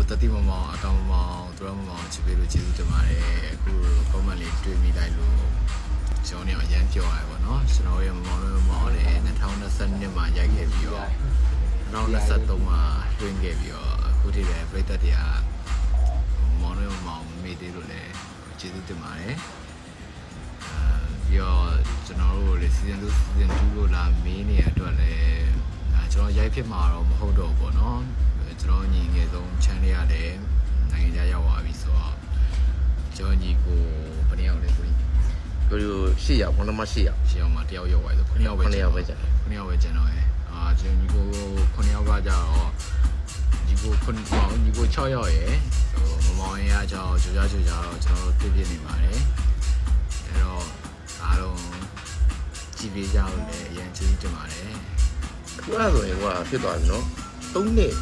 တတိမမောင်အကောင်မောင်သူတို့မောင်ချစ်ပေးလို့ကျေးဇူးတင်ပါတယ်အခုကောမန့်လေးတွေ့မိလိုက်လို့ကျွန်တော်เนี่ยအရန်ပြောရပါတော့ကျွန်တော်ရဲ့မောင်တို့မောင်လည်း2022မှာရိုက်ခဲ့ပြီးတော့2023မှာတွင်းခဲ့ပြီးတော့အခုထိလည်းပြည်သက်တွေကမောင်တို့မောင်မေးသေးလို့လည်းကျေးဇူးတင်ပါတယ်ပြီးတော့ကျွန်တော်တို့လည်း season 2 season 2ကိုလာမေးနေရအတွက်လည်းကျွန်တော်ရိုက်ဖြစ်မှာတော့မဟုတ်တော့ဘူးပေါ့နော်ကျွန်တော်ညီငယ်ဆုံး channel ရတယ်နိုင်ငံခြားရောက်သွားပြီဆိုတော့ကျွန်တော်ညီကိုဘယ်နှစ်ယောက်လဲကိုကြီး 8 ယောက်ဘုံလုံးမ8 ယောက် ရှင်းအောင်မှာတယောက်ရောက်သွားဆို9ယောက်ပဲ 9 ယောက်ပဲကျန် 9ယောက်ပဲကျန်တော့ရဲ့ကျွန်တော်ညီကို9ယောက်ကကြတော့ညီကိုညီကို6ယောက်ရဲ့ဟိုမမောင်ရင်ကကြောက်ကြိုးကြတော့ကျွန်တော်တို့ပြည့်နေပါတယ်အဲ့တော့အားလုံးကြည်ပေးကြလို့လည်းအရင်ကျေးဇူးတင်ပါတယ် ခုအဲ့ဆိုရင်ဟိုကဖြစ်သွားပြီနော်3နှစ်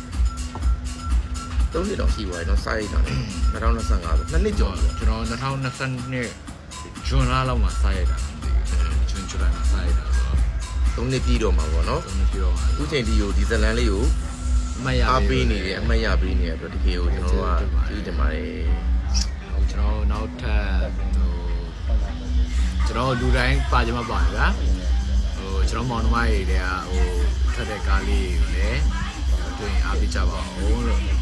တော့ရှိသွားပြီနော်စာရိတ်တာနဲ့2025ဆို2နှစ်ကျော်ပြီ ကျွန်တော်2022ဇွန်လလောက်မှာစားရတာမသိဘူးဇွန်ဇူလိုင်မှာစားရတာဆိုတော့ 3နှစ်ပြည့်တော့မှာပေါ့နော် 3နှစ်ပြည့်တော့မှာ အခုချိန်ဒီကိုဒီဇလန်လေးကို အမှတ်ရ အားပေးနေတယ်အမှတ်ရပေးနေတယ်အတွက်တကယ်ကိုကျွန်တော်ကကျေးဇူးတင်ပါတယ် ကျွန်တော်နောက်ထပ်ကျွန်တော်လူတိုင်းပါကြမှာပါဗျာကျွန်တော်မောင်နှမတွေတွေကထွက်တဲ့ကားလေးကိုလည်းတွေ့ရင်အားပေးကြပါဦးလို့ကျွန်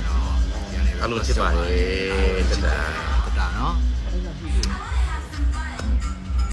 တော်ပြန်နေ အားလုံးချစ်ပါတယ်တတာ နော်